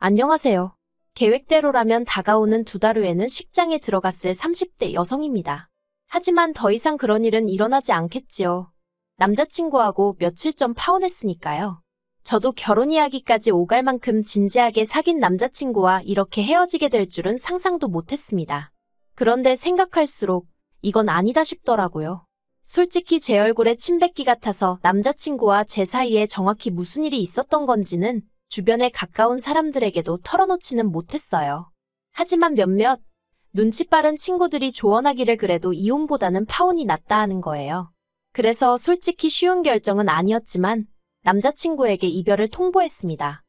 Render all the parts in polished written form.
안녕하세요. 계획대로라면 다가오는 2달 후에는 식장에 들어갔을 30대 여성입니다. 하지만 더 이상 그런 일은 일어나지 않겠지요. 남자친구하고 며칠 전 파혼했으니까요. 저도 결혼 이야기까지 오갈 만큼 진지하게 사귄 남자친구와 이렇게 헤어지게 될 줄은 상상도 못했습니다. 그런데 생각할수록 이건 아니다 싶더라고요. 솔직히 제 얼굴에 침 뱉기 같아서 남자친구와 제 사이에 정확히 무슨 일이 있었던 건지는 주변에 가까운 사람들에게도 털어놓지는 못했어요. 하지만 몇몇 눈치 빠른 친구들이 조언하기를 그래도 이혼보다는 파혼이 낫다 하는 거예요. 그래서 솔직히 쉬운 결정은 아니었지만 남자친구에게 이별을 통보했습니다.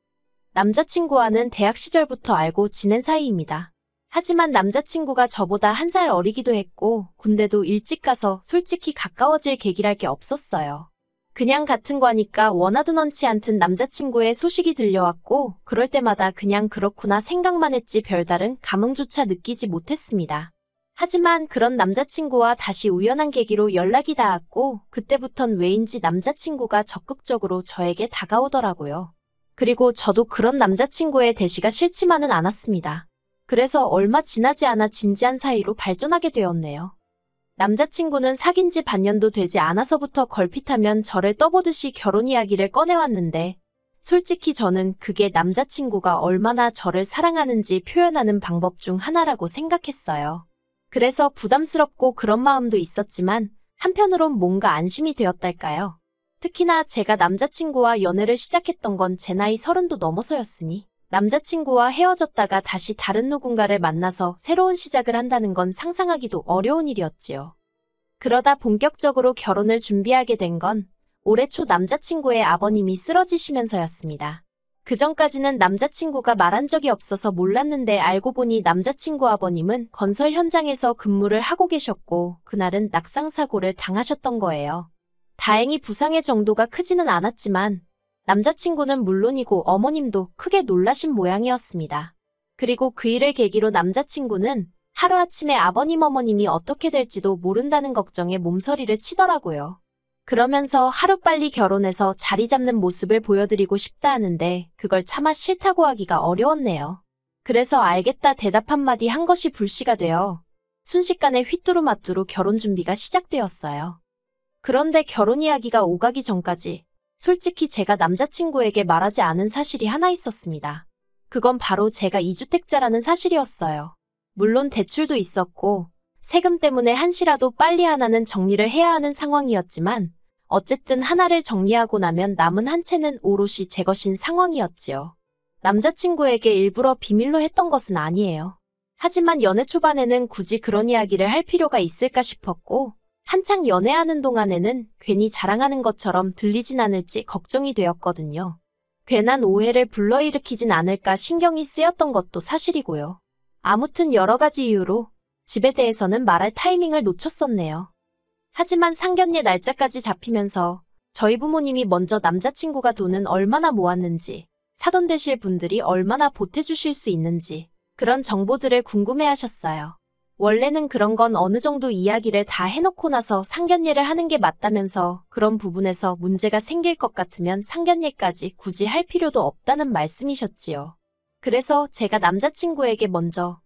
남자친구와는 대학 시절부터 알고 지낸 사이입니다. 하지만 남자친구가 저보다 1살 어리기도 했고 군대도 일찍 가서 솔직히 가까워질 계기랄 게 없었어요. 그냥 같은 과니까 원하든 원치 않든 남자친구의 소식이 들려왔고 그럴 때마다 그냥 그렇구나 생각만 했지 별다른 감흥조차 느끼지 못했습니다. 하지만 그런 남자친구와 다시 우연한 계기로 연락이 닿았고 그때부턴 왜인지 남자친구가 적극적으로 저에게 다가오더라고요. 그리고 저도 그런 남자친구의 대시가 싫지만은 않았습니다. 그래서 얼마 지나지 않아 진지한 사이로 발전하게 되었네요. 남자친구는 사귄 지 반년도 되지 않아서부터 걸핏하면 저를 떠보듯이 결혼 이야기를 꺼내왔는데 솔직히 저는 그게 남자친구가 얼마나 저를 사랑하는지 표현하는 방법 중 하나라고 생각했어요. 그래서 부담스럽고 그런 마음도 있었지만 한편으론 뭔가 안심이 되었달까요? 특히나 제가 남자친구와 연애를 시작했던 건 제 나이 30도 넘어서였으니 남자친구와 헤어졌다가 다시 다른 누군가를 만나서 새로운 시작을 한다는 건 상상하기도 어려운 일이었지요. 그러다 본격적으로 결혼을 준비하게 된 건 올해 초 남자친구의 아버님이 쓰러지시면서였습니다. 그전까지는 남자친구가 말한 적이 없어서 몰랐는데 알고 보니 남자친구 아버님은 건설 현장에서 근무를 하고 계셨고 그날은 낙상사고를 당하셨던 거예요. 다행히 부상의 정도가 크지는 않았지만 남자친구는 물론이고 어머님도 크게 놀라신 모양이었습니다. 그리고 그 일을 계기로 남자친구는 하루아침에 아버님 어머님이 어떻게 될지도 모른다는 걱정에 몸서리를 치더라고요. 그러면서 하루빨리 결혼해서 자리 잡는 모습을 보여드리고 싶다 하는데 그걸 차마 싫다고 하기가 어려웠네요. 그래서 알겠다 대답 한마디 한 것이 불씨가 되어 순식간에 휘뚜루마뚜루 결혼 준비가 시작되었어요. 그런데 결혼 이야기가 오가기 전까지 솔직히 제가 남자친구에게 말하지 않은 사실이 하나 있었습니다. 그건 바로 제가 2주택자라는 사실이었어요. 물론 대출도 있었고 세금 때문에 한시라도 빨리 하나는 정리를 해야 하는 상황이었지만 어쨌든 하나를 정리하고 나면 남은 한 채는 오롯이 제 것인 상황이었지요. 남자친구에게 일부러 비밀로 했던 것은 아니에요. 하지만 연애 초반에는 굳이 그런 이야기를 할 필요가 있을까 싶었고 한창 연애하는 동안에는 괜히 자랑하는 것처럼 들리진 않을지 걱정이 되었거든요. 괜한 오해를 불러일으키진 않을까 신경이 쓰였던 것도 사실이고요. 아무튼 여러 가지 이유로 집에 대해서는 말할 타이밍을 놓쳤었네요. 하지만 상견례 날짜까지 잡히면서 저희 부모님이 먼저 남자친구가 돈은 얼마나 모았는지, 사돈 되실 분들이 얼마나 보태주실 수 있는지 그런 정보들을 궁금해하셨어요. 원래는 그런 건 어느 정도 이야기를 다 해놓고 나서 상견례를 하는 게 맞다면서 그런 부분에서 문제가 생길 것 같으면 상견례까지 굳이 할 필요도 없다는 말씀이셨지요. 그래서 제가 남자친구에게 먼저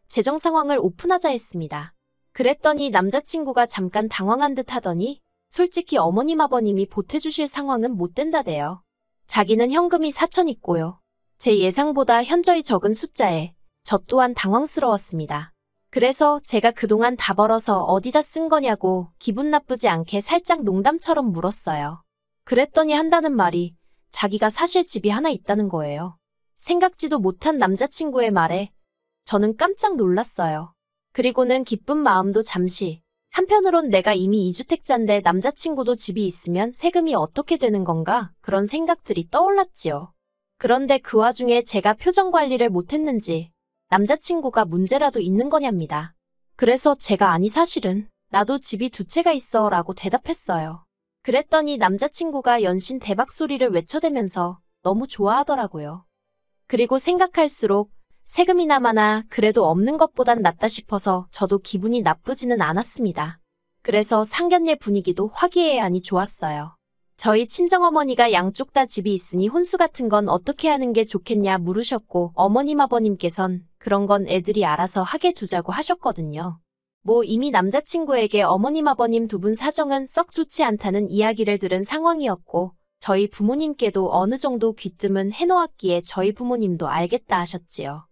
재정 상황을 오픈하자 했습니다. 그랬더니 남자친구가 잠깐 당황한 듯 하더니 솔직히 어머님 아버님이 보태주실 상황은 못 된다대요. 자기는 현금이 4천 있고요. 제 예상보다 현저히 적은 숫자에 저 또한 당황스러웠습니다. 그래서 제가 그동안 다 벌어서 어디다 쓴 거냐고 기분 나쁘지 않게 살짝 농담처럼 물었어요. 그랬더니 한다는 말이 자기가 사실 집이 하나 있다는 거예요. 생각지도 못한 남자친구의 말에 저는 깜짝 놀랐어요. 그리고는 기쁜 마음도 잠시, 한편으론 내가 이미 2주택자인데 남자친구도 집이 있으면 세금이 어떻게 되는 건가 그런 생각들이 떠올랐지요. 그런데 그 와중에 제가 표정 관리를 못했는지 남자친구가 문제라도 있는 거냐입니다. 그래서 제가 아니 사실은 나도 집이 2채가 있어 라고 대답했어요. 그랬더니 남자친구가 연신 대박 소리를 외쳐대면서 너무 좋아하더라고요. 그리고 생각할수록 세금이나마나 그래도 없는 것보단 낫다 싶어서 저도 기분이 나쁘지는 않았습니다. 그래서 상견례 분위기도 화기애애하니 좋았어요. 저희 친정어머니가 양쪽 다 집이 있으니 혼수 같은 건 어떻게 하는 게 좋겠냐 물으셨고 어머님 아버님께선 그런 건 애들이 알아서 하게 두자고 하셨거든요. 뭐 이미 남자친구에게 어머님 아버님 두 분 사정은 썩 좋지 않다는 이야기를 들은 상황이었고 저희 부모님께도 어느 정도 귀뜸은 해놓았기에 저희 부모님도 알겠다 하셨지요.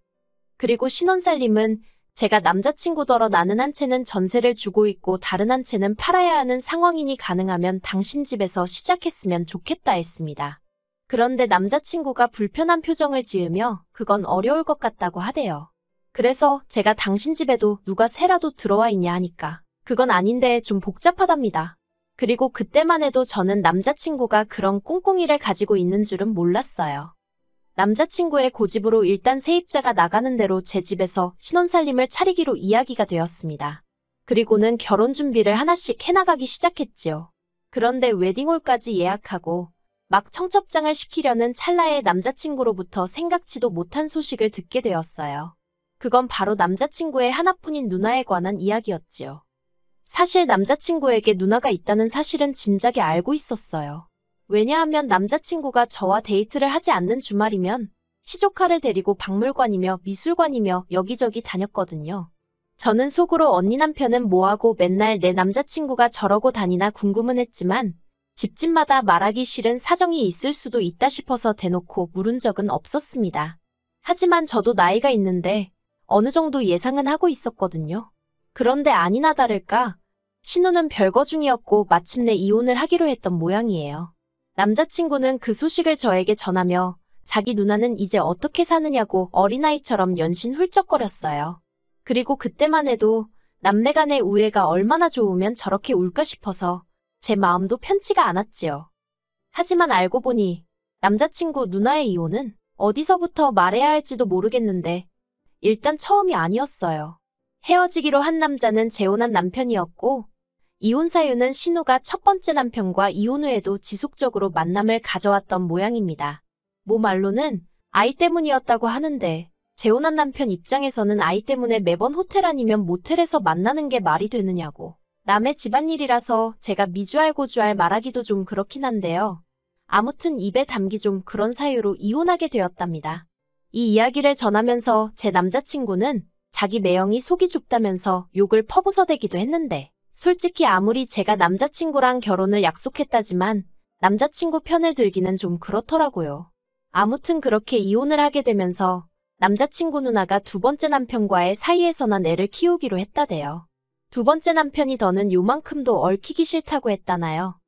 그리고 신혼살림은 제가 남자친구더러 나는 한 채는 전세를 주고 있고 다른 한 채는 팔아야 하는 상황이니 가능하면 당신 집에서 시작했으면 좋겠다 했습니다. 그런데 남자친구가 불편한 표정을 지으며 그건 어려울 것 같다고 하대요. 그래서 제가 당신 집에도 누가 새라도 들어와 있냐 하니까 그건 아닌데 좀 복잡하답니다. 그리고 그때만 해도 저는 남자친구가 그런 꿍꿍이를 가지고 있는 줄은 몰랐어요. 남자친구의 고집으로 일단 세입자가 나가는 대로 제 집에서 신혼살림을 차리기로 이야기가 되었습니다. 그리고는 결혼 준비를 하나씩 해나가기 시작했지요. 그런데 웨딩홀까지 예약하고 막 청첩장을 시키려는 찰나에 남자친구로부터 생각지도 못한 소식을 듣게 되었어요. 그건 바로 남자친구의 하나뿐인 누나에 관한 이야기였지요. 사실 남자친구에게 누나가 있다는 사실은 진작에 알고 있었어요. 왜냐하면 남자친구가 저와 데이트를 하지 않는 주말이면 시조카를 데리고 박물관이며 미술관이며 여기저기 다녔거든요. 저는 속으로 언니 남편은 뭐하고 맨날 내 남자친구가 저러고 다니나 궁금은 했지만 집집마다 말하기 싫은 사정이 있을 수도 있다 싶어서 대놓고 물은 적은 없었습니다. 하지만 저도 나이가 있는데 어느 정도 예상은 하고 있었거든요. 그런데 아니나 다를까 신우는 별거 중이었고 마침내 이혼을 하기로 했던 모양이에요. 남자친구는 그 소식을 저에게 전하며 자기 누나는 이제 어떻게 사느냐고 어린아이처럼 연신 훌쩍거렸어요. 그리고 그때만 해도 남매 간의 우애가 얼마나 좋으면 저렇게 울까 싶어서 제 마음도 편치가 않았지요. 하지만 알고 보니 남자친구 누나의 이혼은 어디서부터 말해야 할지도 모르겠는데 일단 처음이 아니었어요. 헤어지기로 한 남자는 재혼한 남편이었고 이혼 사유는 신우가 첫 번째 남편과 이혼 후에도 지속적으로 만남을 가져왔던 모양입니다. 모 말로는 아이 때문이었다고 하는데 재혼한 남편 입장에서는 아이 때문에 매번 호텔 아니면 모텔에서 만나는 게 말이 되느냐고. 남의 집안일이라서 제가 미주알 고주알 말하기도 좀 그렇긴 한데요. 아무튼 입에 담기 좀 그런 사유로 이혼하게 되었답니다. 이 이야기를 전하면서 제 남자친구는 자기 매형이 속이 좁다면서 욕을 퍼부어대기도 했는데 솔직히 아무리 제가 남자친구랑 결혼을 약속했다지만 남자친구 편을 들기는 좀 그렇더라고요. 아무튼 그렇게 이혼을 하게 되면서 남자친구 누나가 두 번째 남편과의 사이에서 난 애를 키우기로 했다대요. 두 번째 남편이 더는 요만큼도 얽히기 싫다고 했다나요.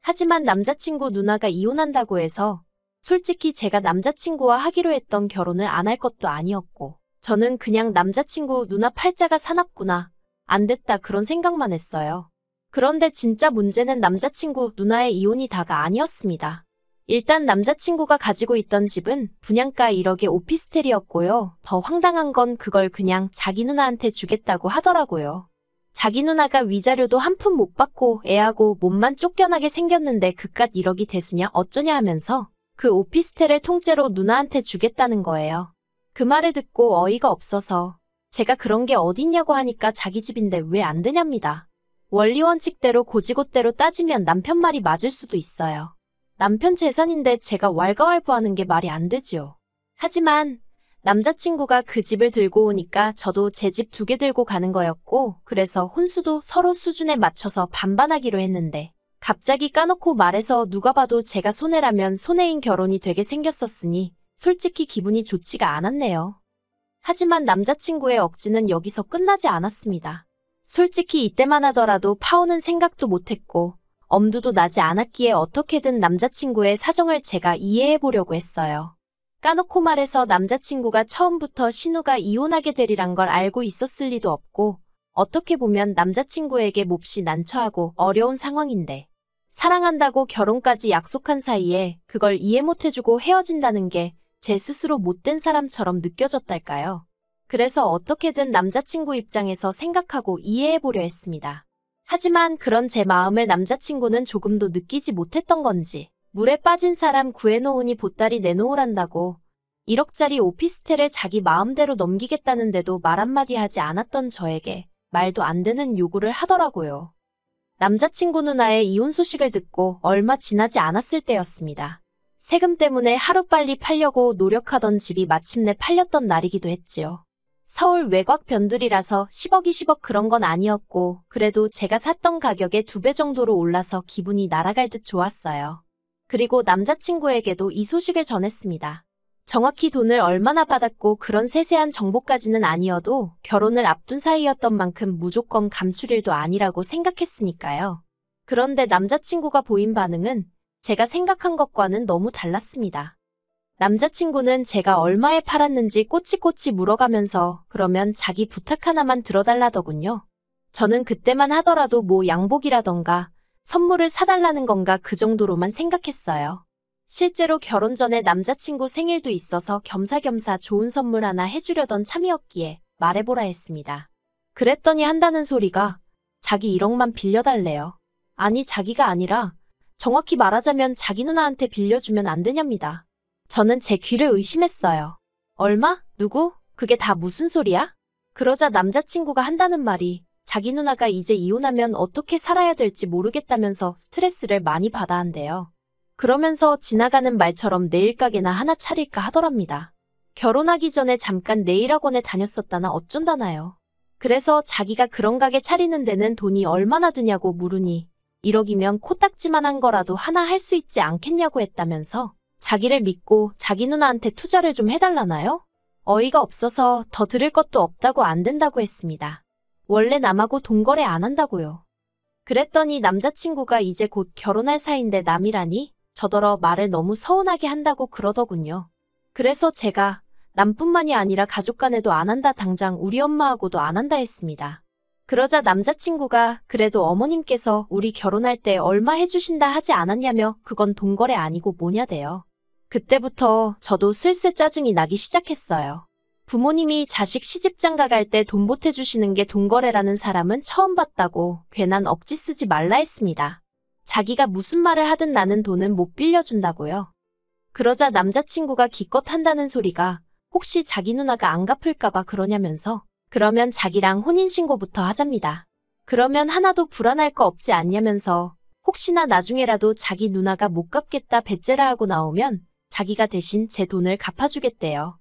하지만 남자친구 누나가 이혼한다고 해서 솔직히 제가 남자친구와 하기로 했던 결혼을 안 할 것도 아니었고 저는 그냥 남자친구 누나 팔자가 사납구나. 안 됐다 그런 생각만 했어요. 그런데 진짜 문제는 남자친구 누나의 이혼이 다가 아니었습니다. 일단 남자친구가 가지고 있던 집은 분양가 1억의 오피스텔이었고요. 더 황당한 건 그걸 그냥 자기 누나한테 주겠다고 하더라고요. 자기 누나가 위자료도 한 푼 못 받고 애하고 몸만 쫓겨나게 생겼는데 그깟 1억이 대수냐 어쩌냐 하면서 그 오피스텔을 통째로 누나한테 주겠다는 거예요. 그 말을 듣고 어이가 없어서 제가 그런 게 어딨냐고 하니까 자기 집인데 왜 안 되냐입니다. 원리 원칙대로 고지고대로 따지면 남편 말이 맞을 수도 있어요. 남편 재산인데 제가 왈가왈부하는 게 말이 안 되지요. 하지만 남자친구가 그 집을 들고 오니까 저도 제 집 2개 들고 가는 거였고 그래서 혼수도 서로 수준에 맞춰서 반반하기로 했는데 갑자기 까놓고 말해서 누가 봐도 제가 손해라면 손해인 결혼이 되게 생겼었으니 솔직히 기분이 좋지가 않았네요. 하지만 남자친구의 억지는 여기서 끝나지 않았습니다. 솔직히 이때만 하더라도 파오는 생각도 못했고 엄두도 나지 않았기에 어떻게든 남자친구의 사정을 제가 이해해보려고 했어요. 까놓고 말해서 남자친구가 처음부터 신우가 이혼하게 되리란 걸 알고 있었을 리도 없고 어떻게 보면 남자친구에게 몹시 난처하고 어려운 상황인데 사랑한다고 결혼까지 약속한 사이에 그걸 이해 못해주고 헤어진다는 게 제 스스로 못된 사람처럼 느껴졌달까요? 그래서 어떻게든 남자친구 입장에서 생각하고 이해해보려 했습니다. 하지만 그런 제 마음을 남자친구는 조금도 느끼지 못했던 건지 물에 빠진 사람 구해놓으니 보따리 내놓으란다고 1억짜리 오피스텔을 자기 마음대로 넘기겠다는데도 말 한마디 하지 않았던 저에게 말도 안 되는 요구를 하더라고요. 남자친구 누나의 이혼 소식을 듣고 얼마 지나지 않았을 때였습니다. 세금 때문에 하루빨리 팔려고 노력하던 집이 마침내 팔렸던 날이기도 했지요. 서울 외곽 변두리라서 10억 20억 그런 건 아니었고 그래도 제가 샀던 가격의 2배 정도로 올라서 기분이 날아갈 듯 좋았어요. 그리고 남자친구에게도 이 소식을 전했습니다. 정확히 돈을 얼마나 받았고 그런 세세한 정보까지는 아니어도 결혼을 앞둔 사이였던 만큼 무조건 감출 일도 아니라고 생각했으니까요. 그런데 남자친구가 보인 반응은 제가 생각한 것과는 너무 달랐습니다. 남자친구는 제가 얼마에 팔았는지 꼬치꼬치 물어가면서 그러면 자기 부탁 하나만 들어달라더군요. 저는 그때만 하더라도 뭐 양복이라던가 선물을 사달라는 건가 그 정도로만 생각했어요. 실제로 결혼 전에 남자친구 생일도 있어서 겸사겸사 좋은 선물 하나 해주려던 참이었기에 말해보라 했습니다. 그랬더니 한다는 소리가 자기 1억만 빌려달래요. 아니 자기가 아니라 정확히 말하자면 자기 누나한테 빌려주면 안 되냐입니다. 저는 제 귀를 의심했어요. 얼마? 누구? 그게 다 무슨 소리야? 그러자 남자친구가 한다는 말이 자기 누나가 이제 이혼하면 어떻게 살아야 될지 모르겠다면서 스트레스를 많이 받아 한대요. 그러면서 지나가는 말처럼 네일 가게나 하나 차릴까 하더랍니다. 결혼하기 전에 잠깐 네일 학원에 다녔었다나 어쩐다나요. 그래서 자기가 그런 가게 차리는 데는 돈이 얼마나 드냐고 물으니 1억이면 코딱지만한 거라도 하나 할 수 있지 않겠냐고 했다면서 자기를 믿고 자기 누나한테 투자를 좀 해달라나요? 어이가 없어서 더 들을 것도 없다고 안 된다고 했습니다. 원래 남하고 돈 거래 안 한다고요. 그랬더니 남자친구가 이제 곧 결혼할 사이인데 남이라니? 저더러 말을 너무 서운하게 한다고 그러더군요. 그래서 제가 남뿐만이 아니라 가족 간에도 안 한다 당장 우리 엄마하고도 안 한다 했습니다. 그러자 남자친구가 그래도 어머님께서 우리 결혼할 때 얼마 해주신다 하지 않았냐며 그건 돈 거래 아니고 뭐냐대요. 그때부터 저도 슬슬 짜증이 나기 시작했어요. 부모님이 자식 시집장가 갈 때 돈 보태주시는 게 돈거래라는 사람은 처음 봤다고 괜한 억지 쓰지 말라 했습니다. 자기가 무슨 말을 하든 나는 돈은 못 빌려준다고요. 그러자 남자친구가 기껏 한다는 소리가 혹시 자기 누나가 안 갚을까봐 그러냐면서 그러면 자기랑 혼인신고부터 하잡니다. 그러면 하나도 불안할 거 없지 않냐면서 혹시나 나중에라도 자기 누나가 못 갚겠다 배째라 하고 나오면 자기가 대신 제 돈을 갚아주겠대요.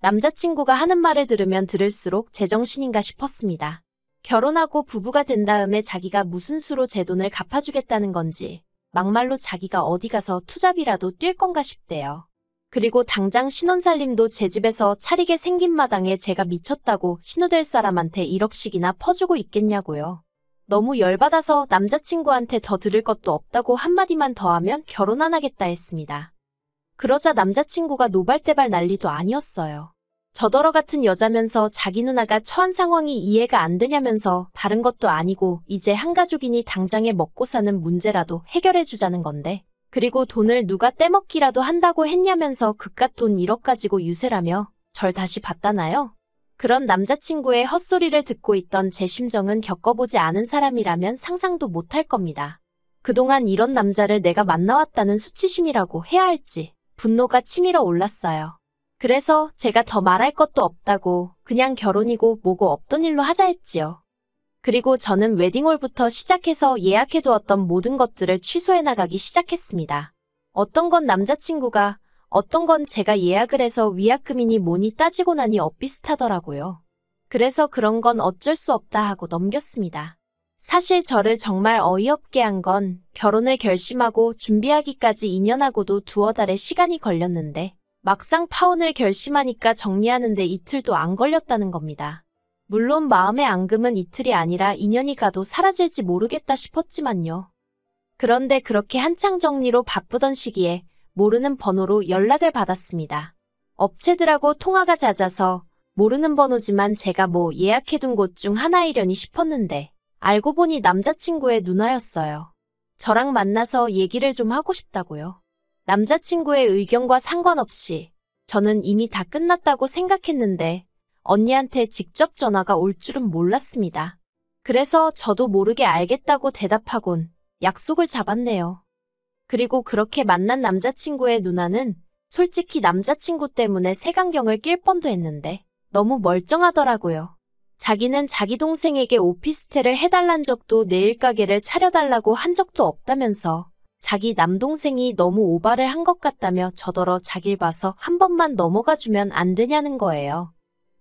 남자친구가 하는 말을 들으면 들을수록 제정신인가 싶었습니다. 결혼하고 부부가 된 다음에 자기가 무슨 수로 제 돈을 갚아주겠다는 건지 막말로 자기가 어디 가서 투잡이라도 뛸 건가 싶대요. 그리고 당장 신혼살림도 제 집에서 차리게 생긴 마당에 제가 미쳤다고 신우될 사람한테 1억씩이나 퍼주고 있겠냐고요. 너무 열받아서 남자친구한테 더 들을 것도 없다고 한마디만 더 하면 결혼 안 하겠다 했습니다. 그러자 남자친구가 노발대발 난리도 아니었어요. 저더러 같은 여자면서 자기 누나가 처한 상황이 이해가 안 되냐면서 다른 것도 아니고 이제 한 가족이니 당장에 먹고 사는 문제라도 해결해 주자는 건데 그리고 돈을 누가 떼먹기라도 한다고 했냐면서 그깟 돈 1억 가지고 유세라며 절 다시 봤다나요? 그런 남자친구의 헛소리를 듣고 있던 제 심정은 겪어보지 않은 사람이라면 상상도 못할 겁니다. 그동안 이런 남자를 내가 만나왔다는 수치심이라고 해야 할지 분노가 치밀어 올랐어요. 그래서 제가 더 말할 것도 없다고 그냥 결혼이고 뭐고 없던 일로 하자 했지요. 그리고 저는 웨딩홀부터 시작해서 예약해두었던 모든 것들을 취소해 나가기 시작했습니다. 어떤 건 남자친구가, 어떤 건 제가 예약을 해서 위약금이니 뭐니 따지고 나니 엇비슷하더라고요. 그래서 그런 건 어쩔 수 없다 하고 넘겼습니다. 사실 저를 정말 어이없게 한 건 결혼을 결심하고 준비하기까지 2년하고도 두어 달의 시간이 걸렸는데 막상 파혼을 결심하니까 정리하는데 이틀도 안 걸렸다는 겁니다. 물론 마음의 앙금은 이틀이 아니라 2년이 가도 사라질지 모르겠다 싶었지만요. 그런데 그렇게 한창 정리로 바쁘던 시기에 모르는 번호로 연락을 받았습니다. 업체들하고 통화가 잦아서 모르는 번호지만 제가 뭐 예약해둔 곳 중 하나이려니 싶었는데 알고 보니 남자친구의 누나였어요. 저랑 만나서 얘기를 좀 하고 싶다고요. 남자친구의 의견과 상관없이 저는 이미 다 끝났다고 생각했는데 언니한테 직접 전화가 올 줄은 몰랐습니다. 그래서 저도 모르게 알겠다고 대답하곤 약속을 잡았네요. 그리고 그렇게 만난 남자친구의 누나는 솔직히 남자친구 때문에 색안경을 낄 뻔도 했는데 너무 멀쩡하더라고요. 자기는 자기 동생에게 오피스텔을 해달란 적도 네일 가게를 차려달라고 한 적도 없다면서 자기 남동생이 너무 오바를 한 것 같다며 저더러 자길 봐서 한 번만 넘어가주면 안 되냐는 거예요.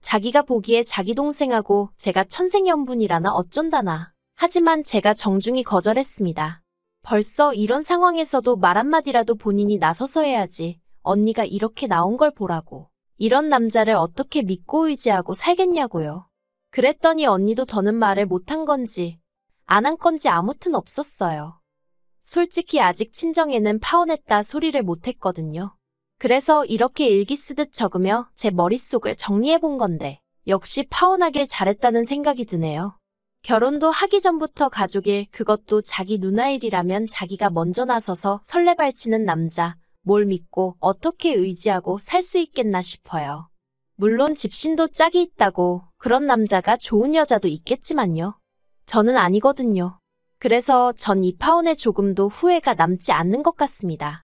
자기가 보기에 자기 동생하고 제가 천생연분이라나 어쩐다나. 하지만 제가 정중히 거절했습니다. 벌써 이런 상황에서도 말 한마디라도 본인이 나서서 해야지. 언니가 이렇게 나온 걸 보라고. 이런 남자를 어떻게 믿고 의지하고 살겠냐고요. 그랬더니 언니도 더는 말을 못한 건지 안 한 건지 아무튼 없었어요. 솔직히 아직 친정에는 파혼했다 소리를 못했거든요. 그래서 이렇게 일기 쓰듯 적으며 제 머릿속을 정리해본 건데 역시 파혼하길 잘했다는 생각이 드네요. 결혼도 하기 전부터 가족일, 그것도 자기 누나 일이라면 자기가 먼저 나서서 설레발치는 남자, 뭘 믿고 어떻게 의지하고 살 수 있겠나 싶어요. 물론 집신도 짝이 있다고 그런 남자가 좋은 여자도 있겠지만요. 저는 아니거든요. 그래서 전 이 파혼에 조금도 후회가 남지 않는 것 같습니다.